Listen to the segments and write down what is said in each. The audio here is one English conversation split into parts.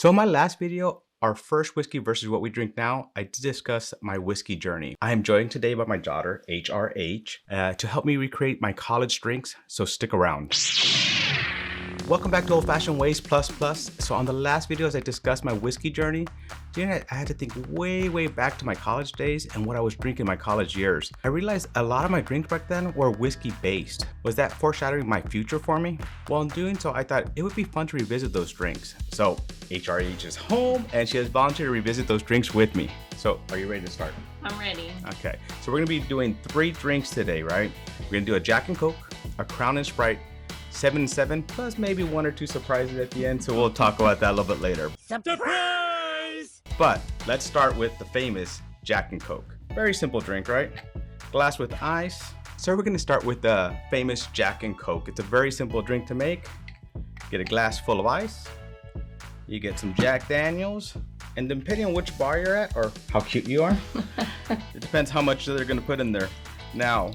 So in my last video, our first whiskey versus what we drink now, I did discuss my whiskey journey. I am joined today by my daughter, HRH, to help me recreate my college drinks, so stick around. Welcome back to Old Fashioned Ways Plus Plus. So on the last videos, I discussed my whiskey journey. I had to think way back to my college days and what I was drinking in my college years. I realized a lot of my drinks back then were whiskey based. Was that foreshadowing my future for me? Well, in doing so, I thought it would be fun to revisit those drinks. So HRH is home and she has volunteered to revisit those drinks with me. So are you ready to start? I'm ready. Okay, so we're gonna be doing 3 drinks today, right? We're gonna do a Jack and Coke, a Crown and Sprite, 7 and 7, plus maybe 1 or 2 surprises at the end, so we'll talk about that a little bit later. Surprise! But let's start with the famous Jack and Coke. Very simple drink, right? Glass with ice. So we're gonna start with the famous Jack and Coke. It's a very simple drink to make. Get a glass full of ice. You get some Jack Daniels, and depending on which bar you're at or how cute you are, it depends how much they're gonna put in there. Now,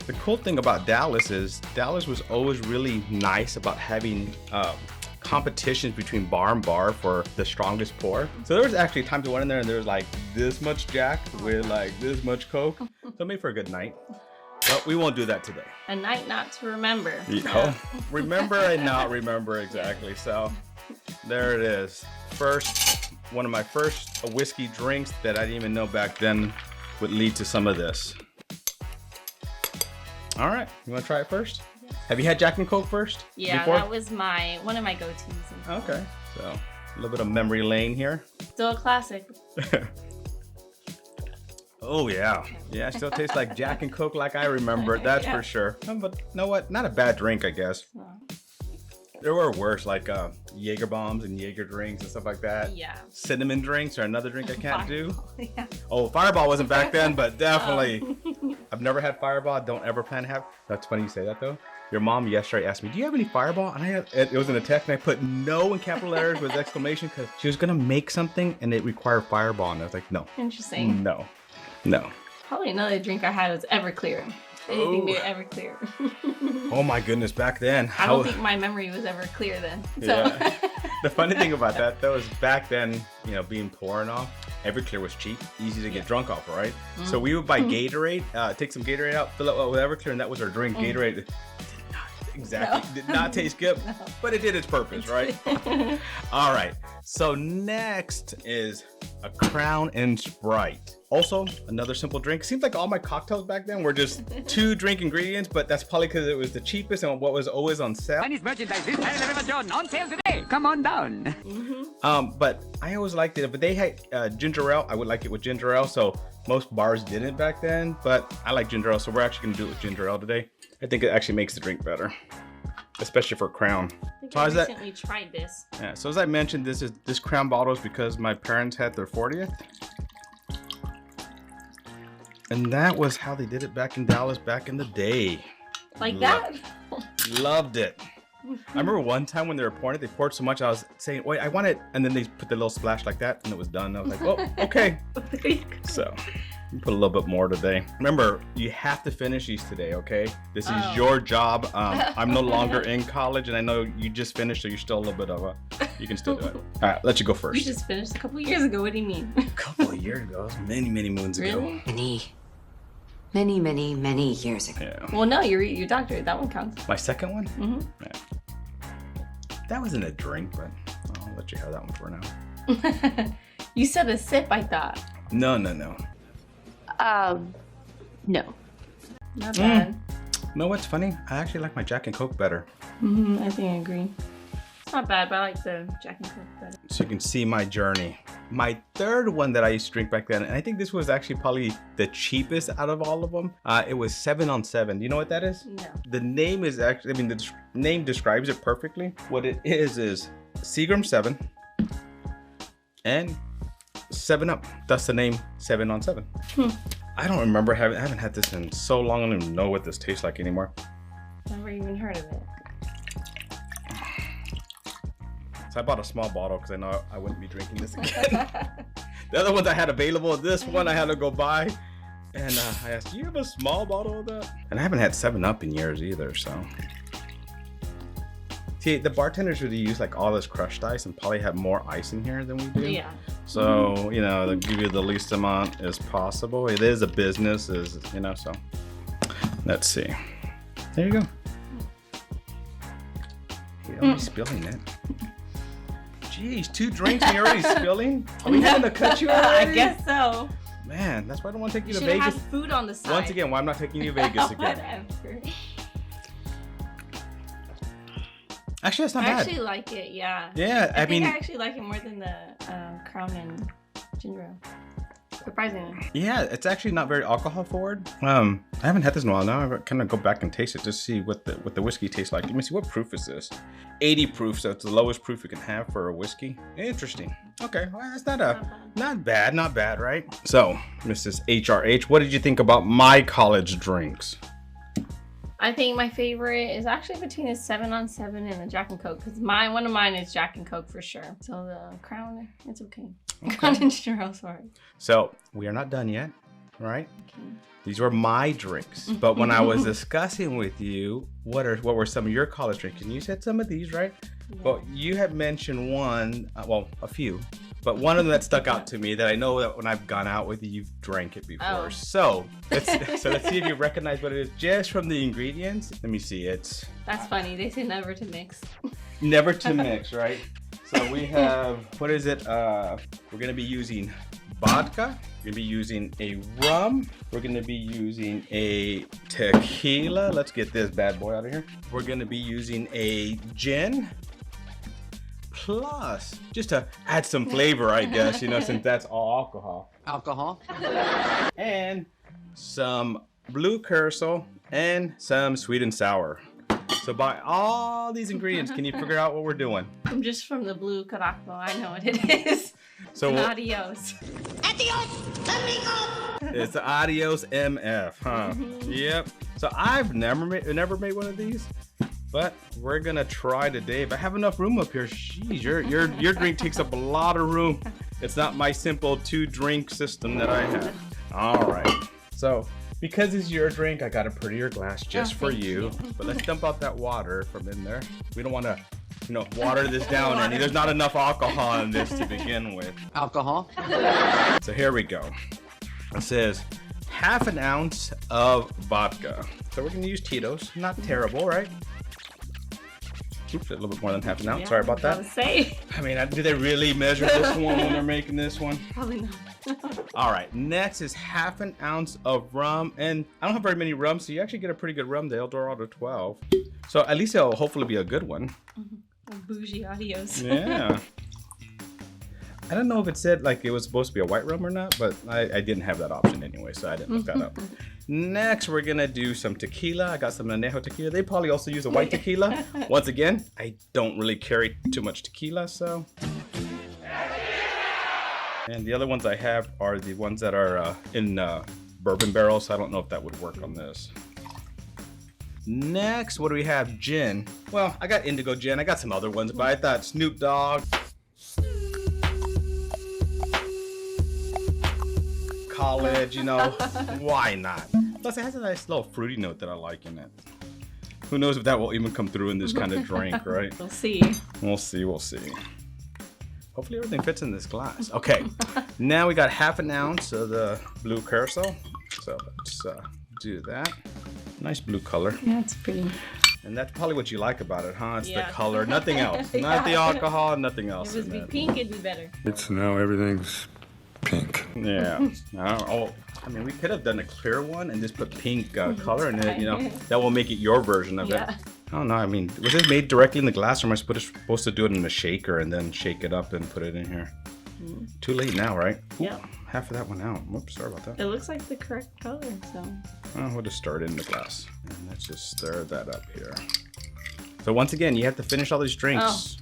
the cool thing about Dallas is Dallas was always really nice about having competitions between bar and bar for the strongest pour. So there was actually times I went in there and there was like this much Jack with like this much Coke. So it made for a good night. But we won't do that today. A night not to remember. Yeah. Remember and not remember, exactly. So there it is. First, one of my first whiskey drinks that I didn't even know back then would lead to some of this. All right, you want to try it first? Yeah. Have you had Jack and Coke first? Yeah, before? That was one of my go-tos. Okay, so a little bit of memory lane here. Still a classic. Oh yeah, yeah, still tastes like Jack and Coke like I remember it, that's for sure. But you know what, not a bad drink, I guess. No. There were worse, like Jaeger bombs and Jaeger drinks and stuff like that. Yeah. Cinnamon drinks are another drink I can't do. Yeah. Oh, Fireball wasn't back then, but definitely. I've never had Fireball. Don't ever plan to have. That's funny you say that though. Your mom yesterday asked me, "Do you have any Fireball?" And it was in a text, and I put no in capital letters with exclamation because she was gonna make something and it required Fireball, and I was like, no. Interesting. No. Probably another drink I had was Everclear. Anything made Everclear. Oh my goodness, back then. I don't think my memory was ever clear then. So. Yeah. The funny thing about that though is back then, you know, being poor and all, Everclear was cheap, easy to get drunk off, right? So we would buy Gatorade, take some Gatorade out, fill it up with Everclear, and that was our drink. Gatorade did not taste good, but it did its purpose, right? All right, so next is a Crown and Sprite. Also, another simple drink. Seems like all my cocktails back then were just 2 drink ingredients, but that's probably because it was the cheapest and what was always on sale. Chinese merchandise this time of Amazon on sale today. Come on down. But I always liked it. But they had ginger ale. I would like it with ginger ale. So most bars didn't back then, but I like ginger ale. So we're actually gonna do it with ginger ale today. I think it actually makes the drink better, especially for Crown. I recently tried this. Yeah. So as I mentioned, this Crown bottle is because my parents had their 40th. And that was how they did it back in Dallas back in the day. Like that? Loved it. I remember one time when they were pouring it, they poured so much, I was saying, wait, I want it. And then they put the little splash like that and it was done. I was like, oh, okay. So you put a little bit more today. Remember, you have to finish these today, okay? This is your job. I'm no longer in college and I know you just finished, so you're still a little bit of you can still do it. All right, let you go first. You just finished a couple years ago. What do you mean? A couple of years ago. Many moons ago. Many years ago. Yeah. Well, no, your doctor. That one counts. My second one? Mm-hmm. Yeah. That wasn't a drink, but I'll let you have that one for now. You said a sip, I thought. No. No. Not bad. No, what's funny? I actually like my Jack and Coke better. I think I agree. It's not bad, but I like the Jack and Coke better. So you can see my journey. My third one that I used to drink back then, and I think this was actually probably the cheapest out of all of them. It was 7 on 7. Do you know what that is? No. The name is actually, the name describes it perfectly. What it is Seagram 7 and 7 Up. That's the name 7 on 7. I don't remember I haven't had this in so long. I don't even know what this tastes like anymore. Never even heard of it. So I bought a small bottle because I know I wouldn't be drinking this again. The other ones I had available, this one I had to go buy. And I asked, do you have a small bottle of that? And I haven't had 7 Up in years either, so. See, the bartenders really use like all this crushed ice and probably have more ice in here than we do. Yeah. So, you know, they'll give you the least amount as possible. It is a business, you know, so let's see. There you go. You're already spilling it. Jeez, 2 drinks and you're already spilling? Are we having to cut you already? I guess so. Man, that's why I don't want to take you to Should have Vegas. had food on the side. Once again, why I'm not taking you to Vegas again. Whatever. Actually, that's not I bad. actually like it, yeah. Yeah, I mean, I actually like it more than the Crown and ginger ale. Surprisingly. yeah, it's actually not very alcohol forward. I haven't had this in a while. Now I kind of go back and taste it to see what the whiskey tastes like. Let me see, what proof is this? 80 proof, so it's the lowest proof you can have for a whiskey. Interesting. Okay, well, that's not bad, right? So, Mrs. HRH, what did you think about my college drinks? I think my favorite is actually between a 7-on-7 and a Jack and Coke, because one of mine is Jack and Coke for sure. So the Crown, it's okay. Crown and ginger ale, sorry. So we are not done yet, right? Okay. These were my drinks, but when I was discussing with you what were some of your college drinks, and you said some of these, right? Yeah. Well, you had mentioned one, well, a few, but one of them that stuck out to me that I know that when I've gone out with you, you've drank it before. Oh. So let's see if you recognize what it is just from the ingredients. Let me see. It's That's funny. They say never to mix. never to mix, right? So we have, what is it? We're gonna be using vodka. We're gonna be using a rum. We're gonna be using a tequila. Let's get this bad boy out of here. We're gonna be using a gin. Plus, just to add some flavor, I guess, you know, since that's all alcohol. Alcohol? And some blue curacao and some sweet and sour. So by all these ingredients, can you figure out what we're doing? I'm just from the blue curaçao. I know what it is. So And adios. Adios, amigos! it's the Adios MF, huh? Yep. So I've never made one of these, but we're gonna try today. If I have enough room up here, jeez, your drink takes up a lot of room. It's not my simple 2-drink system that I have. All right. So because it's your drink, I got a prettier glass just for thank you. you. But let's dump out that water from in there. We don't want to, you know, water this down. And there's not enough alcohol in this to begin with. Alcohol? So here we go. It says half an ounce of vodka. So we're gonna use Tito's. Not terrible, right? Oops, a little bit more than half an ounce. Yeah, Sorry about I was that. about to say. I mean, do they really measure this one when they're making this one? Probably not. All right, next is half an ounce of rum. And I don't have very many rums, so you actually get a pretty good rum. The El Dorado 12. So at least it'll hopefully be a good one. Bougie adios. Yeah. I don't know if it said like it was supposed to be a white rum or not, but I didn't have that option anyway, so I didn't look that up. Next, we're gonna do some tequila. I got some anejo tequila. They probably also use a white tequila. Once again, I don't really carry too much tequila, so. And the other ones I have are the ones that are in bourbon barrels, so I don't know if that would work on this. Next, what do we have? Gin. Well, I got indigo gin. I got some other ones, but I thought Snoop Dogg, college, you know, why not? Plus, it has a nice little fruity note that I like in it. Who knows if that will even come through in this kind of drink, right? We'll see. We'll see, we'll see. Hopefully everything fits in this glass. Okay, now we got half an ounce of the blue curacao. So let's do that. Nice blue color. Yeah, it's pretty. And that's probably what you like about it, huh? It's Yeah. the color, nothing else. Yeah. Not the alcohol, nothing else. If it was in be it. pink, it'd be better. It's now everything's pink. Yeah. I mean, we could have done a clear one and just put pink color in it, you know. That will make it your version of Yeah. it. I don't know. I mean, was this made directly in the glass, or am I supposed to do it in a shaker and then shake it up and put it in here? Too late now, right? Yeah. Half of that one out. Whoops, sorry about that. It looks like the correct color, so. We'll just stir it in the glass. And let's just stir that up here. So once again, you have to finish all these drinks.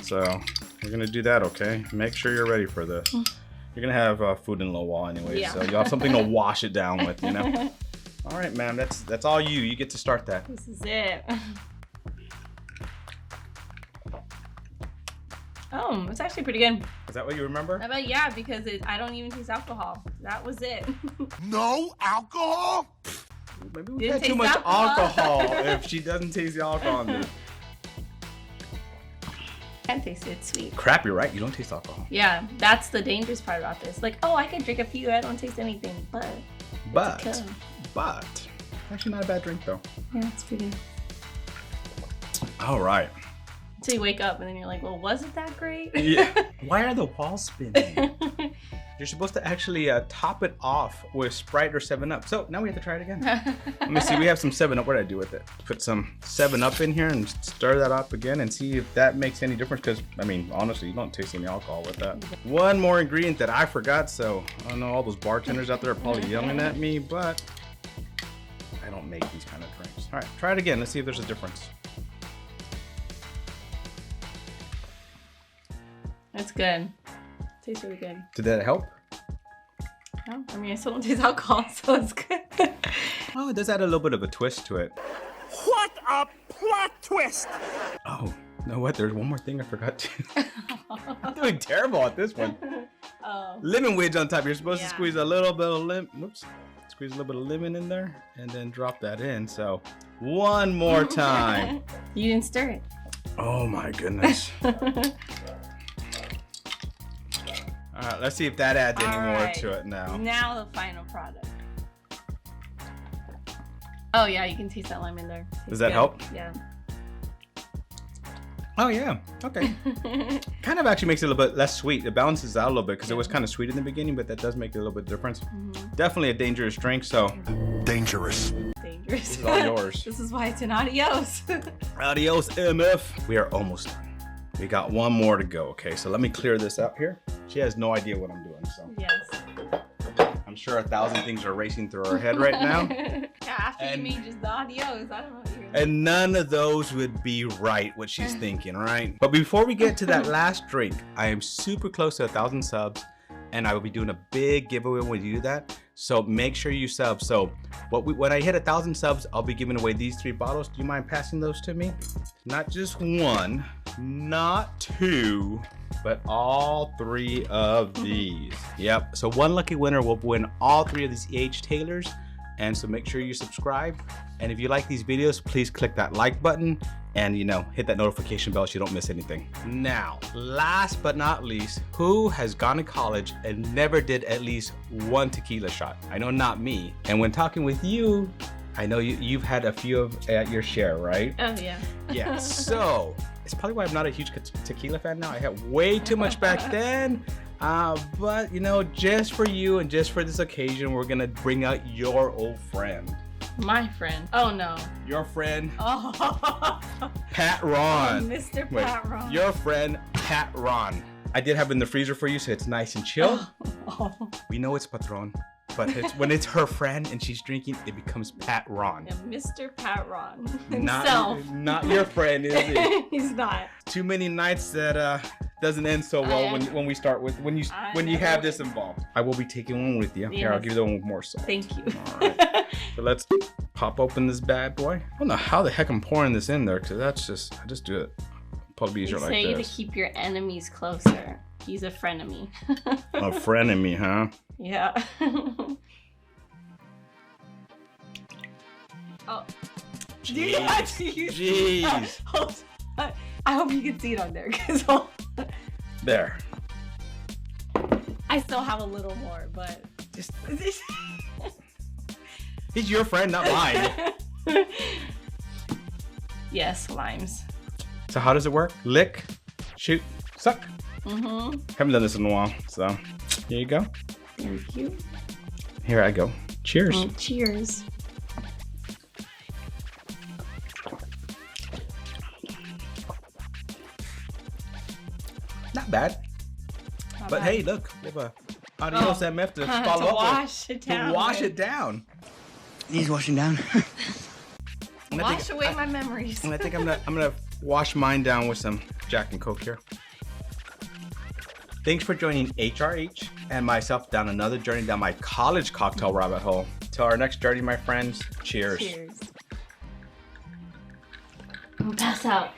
So we're gonna do that, okay? Make sure you're ready for this. You're gonna have food in a little while anyway, Yeah. so you'll have something to wash it down with, you know? All right, ma'am, that's all you. You get to start that. This is it. Oh, it's actually pretty good. Is that what you remember? I bet, yeah, because I don't even taste alcohol. That was it. No alcohol? Maybe we Didn't had too taste much alcohol. alcohol if she doesn't taste the alcohol in this. Can't taste it. It's sweet. Crap, you're right. You don't taste alcohol. Yeah, that's the dangerous part about this. Like, oh, I can drink a few. I don't taste anything, but actually not a bad drink though. yeah, it's pretty. All right. Until you wake up and then you're like, well, was it that great? Yeah. Why are the walls spinning? You're supposed to actually top it off with Sprite or 7-Up. So now we have to try it again. Let me see. We have some 7-Up. What did I do with it? Put some 7-Up in here and stir that up again and see if that makes any difference. Because, I mean, honestly, you don't taste any alcohol with that. One more ingredient that I forgot. So I don't know, all those bartenders out there are probably yelling at me, but I don't make these kind of drinks. All right, try it again. Let's see if there's a difference. That's good. Tastes really good. Did that help? No, I mean, I still don't taste alcohol, so it's good. Oh, it does add a little bit of a twist to it. What a plot twist! Oh, you know what? There's one more thing I forgot to. I'm doing terrible at this one. Oh. Lemon wedge on top. You're supposed to Yeah. squeeze a little bit of lemon. Whoops. Squeeze a little bit of lemon in there and then drop that in. So one more time. You didn't stir it. Oh my goodness. All right, let's see if that adds any more Alright. to it now. Now the final product. Oh yeah, you can taste that lime in there. Does that help? Yeah. Oh yeah, okay. Kind of actually makes it a little bit less sweet. It balances out a little bit because it was kind of sweet in the beginning, but that does make it a little bit difference. Definitely a dangerous drink, so Dangerous. Dangerous. this is all yours. This is why it's an adios. Adios MF. We are almost done. We got one more to go, okay? So let me clear this out here. She has no idea what I'm doing, so. Yes. I'm sure 1,000 things are racing through her head right now. Yeah, after And- you made just the adios, I don't know what you're gonna And none of those would be right, what she's thinking, right? But before we get to that last drink, I am super close to 1,000 subs, and I will be doing a big giveaway when we do that. So make sure you sub. So when I hit 1,000 subs, I'll be giving away these 3 bottles. Do you mind passing those to me? Not just one, not 2, but all 3 of these. Yep. So one lucky winner will win all 3 of these EH Taylors. And so make sure you subscribe. And if you like these videos, please click that like button and, you know, hit that notification bell so you don't miss anything. Now, last but not least, who has gone to college and never did at least 1 tequila shot? I know not me. And when talking with you, I know you've had a few of at your share, right? Oh yeah. Yeah, so it's probably why I'm not a huge tequila fan now. I had way too much back then. But you know, just for you and just for this occasion, we're gonna bring out your old friend. My friend. Oh no. Your friend, Oh. Pat Ron. Mr. Wait, Pat Ron. your friend, Pat Ron. I did have it in the freezer for you, so it's nice and chill. Oh. We know it's Patron, but when it's her friend and she's drinking, it becomes Pat Ron. Yeah, Mr. Pat Ron himself. Not your friend, is it? He's not. Too many nights that doesn't end so well when we start with when you have this involved. I will be taking one with you. Here, I'll Yes. give you the one with more salt. Thank you. All right. So let's pop open this bad boy. I don't know how the heck I'm pouring this in there because I just do it. Probably They easier like say to this. keep your enemies closer. He's a frenemy. A friend of me, huh? Yeah. Oh. Jeez. I hope you can see it on there, because There. I still have a little more, but Just, he's your friend, not mine. yes, limes. So how does it work? Lick, shoot, suck. Mm-hmm. Haven't done this in a while, so here you go. Thank you. Here I go. Cheers. Cheers. Not bad. Not But bad. hey, look, we have a Adios MF to follow to up wash it with. down. To wash with. it down. He's washing down. And Wash away my memories. And I think I'm gonna wash mine down with some Jack and Coke here. Thanks for joining HRH and myself down another journey down my college cocktail rabbit hole. Till our next journey, my friends, cheers. Cheers. I'm gonna pass out.